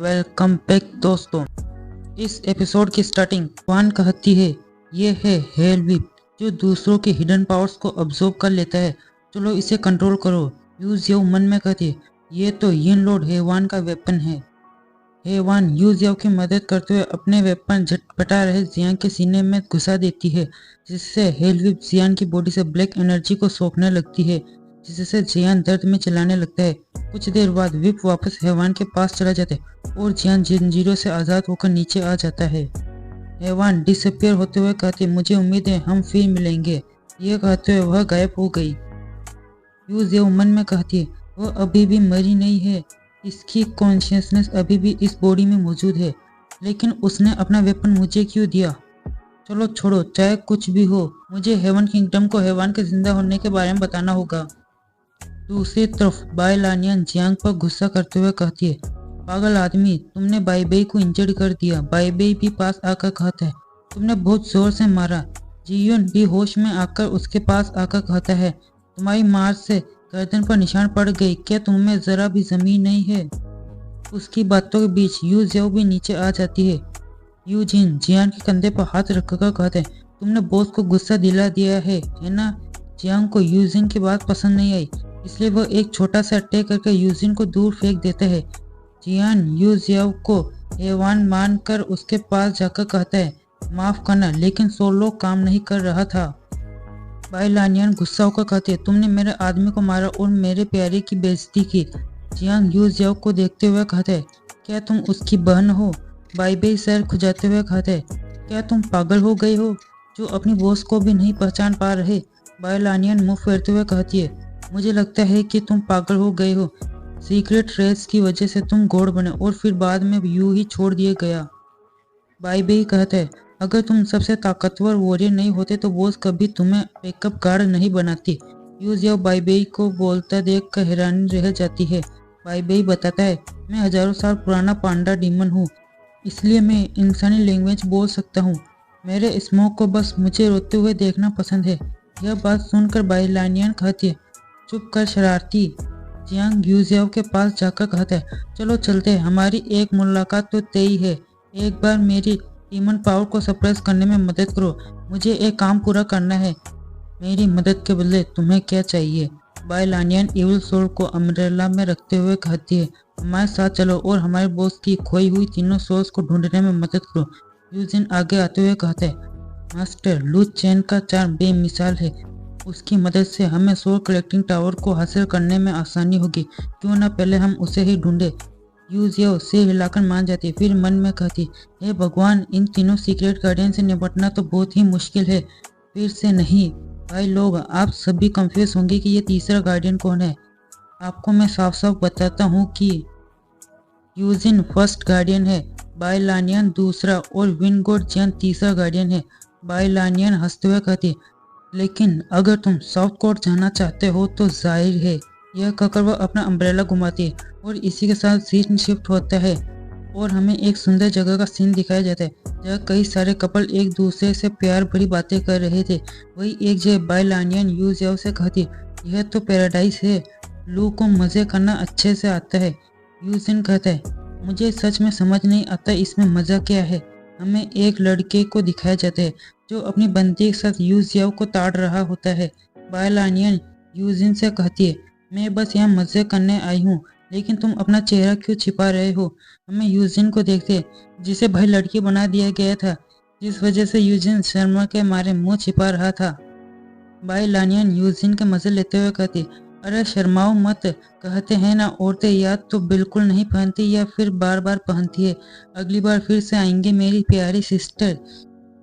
Welcome back दोस्तों। इस episode की स्टार्टिंग वान कहती है ये है हेल विप जो दूसरों के हिडन पावर्स को अब्जॉर्ब कर लेता है। चलो इसे कंट्रोल करो। यूज यो मन में कहती है ये तो यिन लॉर्ड हेवान का वेपन है। हेवान यूज यो की मदद करते हुए अपने वेपन झटपटा रहे जियान के सीने में घुसा देती है, जिससे हेल विप जियान की बॉडी से ब्लैक एनर्जी को सोखने लगती है, जिससे जियान दर्द में चिल्लाने लगता है। कुछ देर बाद विप वापस हेवान के पास चला जाता है और जियान जंजीरों से आज़ाद होकर नीचे आ जाता है। हेवान डिसअपियर होते हुए कहती मुझे उम्मीद है हम फिर मिलेंगे। यह कहते हुए वह गायब हो गई। यूज यो मन में कहती है वह अभी भी मरी नहीं है, इसकी कॉन्शियसनेस अभी भी इस बॉडी में मौजूद है, लेकिन उसने अपना वेपन मुझे क्यों दिया। चलो छोड़ो, चाहे कुछ भी हो, मुझे हेवन किंगडम को हेवान के जिंदा होने के बारे में बताना होगा। दूसरी तरफ बाई लानियन जियांग पर गुस्सा करते हुए कहती है पागल आदमी, तुमने बाई को इंजर्ड कर दिया। बाई भी पास आकर कहता है तुमने बहुत जोर से मारा। जियोन भी होश में आकर उसके पास आकर कहता है तुम्हारी मार से गर्दन पर निशान पड़ गई, क्या तुम्हें जरा भी जमीन नहीं है। उसकी बातों के बीच यू जेओ भी नीचे आ जाती है। यू जिन जियान के कंधे पर हाथ रखकर कहते हैं तुमने बॉस को गुस्सा दिला दिया है ना। जियांग को यूजिन की बात पसंद नहीं आई, इसलिए वह एक छोटा सा अटैक करके यूजिन को दूर फेंक देता है। जियान यू जेओ को हेवान मानकर उसके पास जाकर कहता है माफ करना, लेकिन सोलो काम नहीं कर रहा था। बाई लानियन गुस्सा होकर कहते हैं तुमने मेरे आदमी को मारा और मेरे प्यारे की बेइज्जती की। जियांग यू जेओ को देखते हुए कहते हैं क्या तुम उसकी बहन हो। बाई सर खुजाते हुए कहते हैं क्या तुम पागल हो गए हो जो अपनी बॉस को भी नहीं पहचान पा रहे। बाई लानियन मुंह फेरते हुए कहती है मुझे लगता है कि तुम पागल हो गए हो। सीक्रेट रेस की वजह से तुम गॉड बने और फिर बाद में यूं ही छोड़ दिया गया। बाई कहता है अगर तुम सबसे ताकतवर वॉरियर नहीं होते तो बॉस कभी तुम्हें बैकअप गार्ड नहीं बनाती। यूज या बाई को बोलता देख कर हैरानी रह जाती है। बाई बताता है मैं हजारों साल पुराना पांडा डीमन हूँ, इसलिए मैं इंसानी लैंग्वेज बोल सकता हूँ। मेरे स्मोक को बस मुझे रोते हुए देखना पसंद है। यह बात सुनकर बाई लानियन कहती है चुप कर शरारती। जियांग यूजियाओ के पास जाकर कहता है चलो चलते हैं, हमारी एक मुलाकात तो तय है। एक बार मेरी डीमन पावर को सप्रेस करने में मदद करो, मुझे एक काम पूरा करना है। मेरी मदद के बदले तुम्हें क्या चाहिए। बाई लानियन इविल सोल को अम्ब्रेला में रखते हुए कहती है हमारे साथ चलो और हमारे बॉस की खोई हुई तीनों सोल्स को ढूंढने में मदद करो। यूजिन आगे आते हुए कहता है मास्टर लू चैन का चार्म बेमिसाल है, उसकी मदद से हमें सोल कलेक्टिंग टावर को हासिल करने में आसानी होगी, क्यों ना पहले हम उसे ही ढूंढे। यूजियो से हिलाकर मान जाती, फिर मन में कहती हे भगवान, इन तीनों सीक्रेट गार्डियन से निपटना तो बहुत ही मुश्किल है। फिर से नहीं भाई लोग, आप सभी कंफ्यूज होंगे कि ये तीसरा गार्डियन कौन है। आपको मैं साफ साफ बताता हूँ कि यूजिन फर्स्ट गार्डियन है, बाई लानियन दूसरा और विनगोड जियान तीसरा गार्डियन है। बाई लानियन हंसते हुए कहती लेकिन अगर तुम साउथ कोर्ट जाना चाहते हो तो जाहिर है। यह कहकर वह अपना अम्ब्रेला घुमाती है और इसी के साथ सीन शिफ्ट होता है और हमें एक सुंदर जगह का सीन दिखाया जाता है जहाँ कई सारे कपल एक दूसरे से प्यार भरी बातें कर रहे थे। वही एक जगह बाई लानियन यू जेओ से कहती यह तो पैराडाइज है, लू को मजे करना अच्छे से आता है। यूजिन कहता है मुझे सच में समझ नहीं आता इसमें मजा क्या है। हमें एक लड़के को दिखाया जाता है जो अपनी बंदी के साथ यू जेओ को ताड़ रहा होता है। बाई लानियन यूजिन से कहती है मैं बस यहाँ मजे करने आई हूँ, लेकिन तुम अपना चेहरा क्यों छिपा रहे हो। हमें यूजिन को देखते जिसे भाई लड़की बना दिया गया था, जिस वजह से यूजिन शर्मा के मारे मुंह छिपा रहा था। बाई लानियन यूजिन के मजे लेते हुए कहती अरे शर्माओ मत, कहते हैं ना औरतें या तो बिल्कुल नहीं पहनती या फिर बार बार पहनती है। अगली बार फिर से आएंगे मेरी प्यारी सिस्टर।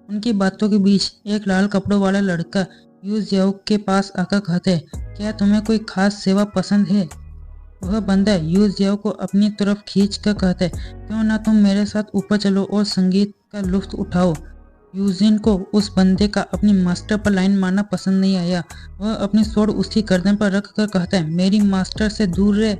उनकी बातों के बीच एक लाल कपड़ों वाला लड़का यू जेओ के पास आकर कहता है क्या तुम्हें कोई खास सेवा पसंद है। वह बंदा यू जेओ को अपनी तरफ खींच कर कहता है क्यों ना तुम मेरे साथ ऊपर चलो और संगीत का लुत्फ उठाओ। यूजिन को उस बंदे का अपनी मास्टर पर लाइन मारना पसंद नहीं आया। वह अपनी सोड उसकी गर्दन पर रख कर कहता है मेरी मास्टर से दूर रहे।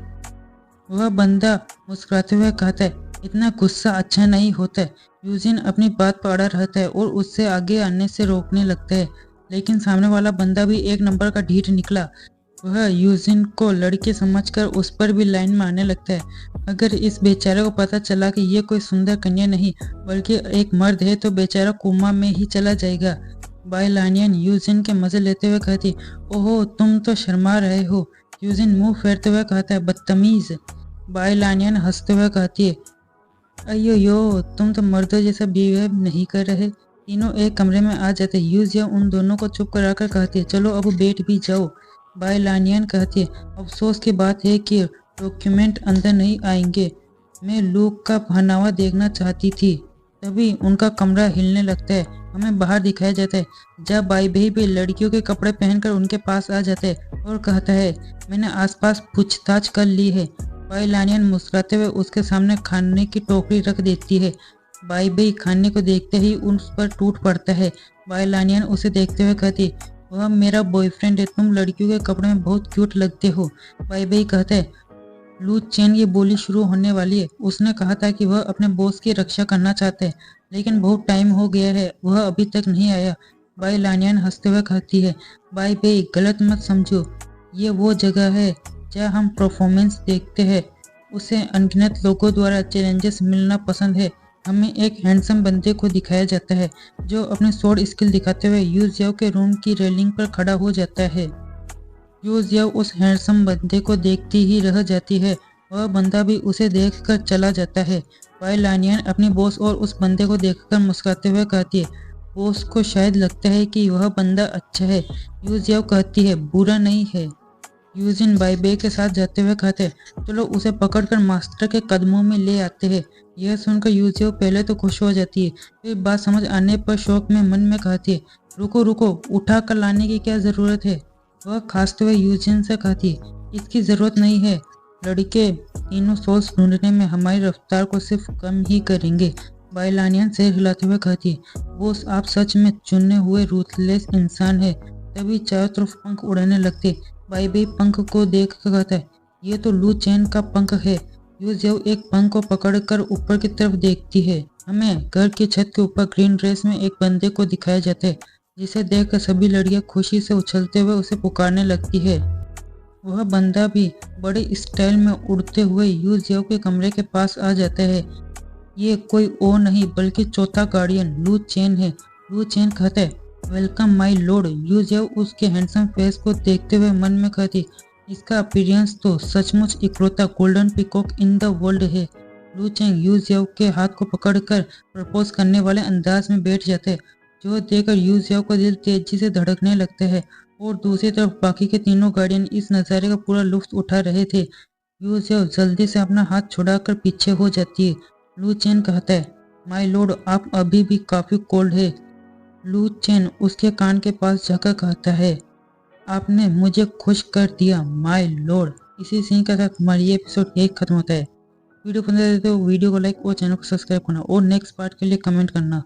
वह बंदा मुस्कुराते हुए कहता है इतना गुस्सा अच्छा नहीं होता है। यूजिन अपनी बात पर अड़ा रहता है और उससे आगे आने से रोकने लगता है, लेकिन सामने वाला बंदा भी एक नंबर का ढीठ निकला। वह यूजिन को लड़की समझकर उस पर भी लाइन मारने लगता है। अगर इस बेचारे को पता चला कि ये कोई सुंदर कन्या नहीं बल्कि एक मर्द है तो बेचारा कोमा में ही चला जाएगा। बाइलानियन यूजिन के मजे लेते हुए कहती, ओहो तुम तो शर्मा रहे हो। यूजिन मुंह फेरते हुए कहता है, बदतमीज। बाइलानियन हंसते हुए कहती है, अयो यो तुम तो मर्दों जैसा बिहेव नहीं कर रहे। तीनों एक कमरे में आ जाते। यूजिया उन दोनों को चुप कराकर कहती है, चलो अब बैठ भी जाओ। बाइलानियन कहती है, अफसोस की बात है कि डॉक्यूमेंट अंदर नहीं आएंगे। मैं लूक का पहनावा देखना चाहती थी। तभी उनका कमरा हिलने लगता है। हमें बाहर दिखाया जाता है जब बाई भाई भी लड़कियों के कपड़े पहनकर उनके पास आ जाता है और कहता है, मैंने आसपास पूछताछ कर ली है। बाइलानियन मुस्कुराते हुए उसके सामने खाने की टोकरी रख देती है। बाई भाई खाने को देखते ही उस पर टूट पड़ता है। बाइलानियन उसे देखते हुए कहती, वह मेरा बॉयफ्रेंड है, तुम लड़कियों के कपड़े में बहुत क्यूट लगते हो। बाई भाई कहता है, लू चेन की बोली शुरू होने वाली है। उसने कहा था कि वह अपने बॉस की रक्षा करना चाहता है, लेकिन बहुत टाइम हो गया है, वह अभी तक नहीं आया। बाइलानियन हंसते हुए कहती है, बाई भाई गलत मत समझो, ये वो जगह है जहाँ हम परफॉर्मेंस देखते हैं। उसे अनगिनत लोगों द्वारा चैलेंजेस मिलना पसंद है। हमें एक हैंडसम बंदे को दिखाया जाता है जो अपने स्वॉर्ड स्किल दिखाते हुए यूजियाओ के रूम की रेलिंग पर खड़ा हो जाता है। यूजियाओ उस हैंडसम बंदे को देखती ही रह जाती है। वह बंदा भी उसे देखकर चला जाता है। बाइलानियन अपनी बॉस और उस बंदे को देखकर मुस्कुराते हुए कहती है, बॉस को शायद लगता है कि वह बंदा अच्छा है। यूजियाओ कहती है, बुरा नहीं है। यूजिन बाइबे के साथ जाते हुए कहते हैं, चलो उसे पकड़कर मास्टर के कदमों में ले आते हैं। यह सुनकर यूजियो पहले तो खुश हो जाती है, फिर बात समझ आने पर शौक में मन में कहती है, रुको रुको, उठा कर लाने की क्या ज़रूरत है। वह खासते हुए यूजिन से कहती है, इसकी ज़रूरत नहीं है, लड़के तीनों सोल्स ढूंढने में हमारी रफ्तार को सिर्फ कम ही करेंगे। बाइलानियन सिर हिलाते हुए कहती है, बॉस आप सच में चुने हुए रूथलेस इंसान है। तभी चारों तरफ पंख उड़ने लगते। बाई भाई पंख को देख कर कहता है, ये तो लू चैन का पंख है। यूजियो एक पंख को पकड़कर ऊपर की तरफ देखती है। हमें घर की छत के ऊपर ग्रीन ड्रेस में एक बंदे को दिखाया जाता है, जिसे देखकर सभी लड़कियां खुशी से उछलते हुए उसे पुकारने लगती है। वह बंदा भी बड़े स्टाइल में उड़ते हुए यूजियो के कमरे के पास आ जाता है। ये कोई और नहीं बल्कि चौथा गार्डियन लू चेन है। लू चेन कहता है, वेलकम माय लॉर्ड। यूजियो उसके हैंडसम फेस को देखते हुए मन में कहती, इसका अपीयरेंस तो सचमुच इकलौता golden peacock in the world है। लू चेंग यूजियो के हाथ को पकड़कर प्रपोज करने वाले अंदाज में बैठ जाते हैं, जो देखकर यूजियो का दिल तेजी से धड़कने लगता है। और दूसरी तरफ बाकी के तीनों गार्डियन इस नज़ारे का पूरा लुत्फ उठा रहे थे। यूजियो जल्दी से अपना हाथ छुड़ाकर पीछे हो जाती है। लू चेन कहता है, माय लॉर्ड आप अभी भी काफ़ी कोल्ड है। लू चेन उसके कान के पास जाकर कहता है, आपने मुझे खुश कर दिया माय लॉर्ड। इसी सीन के साथ हमारी ये एपिसोड यही खत्म होता है। वीडियो पसंद आए तो वीडियो को लाइक और चैनल को सब्सक्राइब करना और नेक्स्ट पार्ट के लिए कमेंट करना।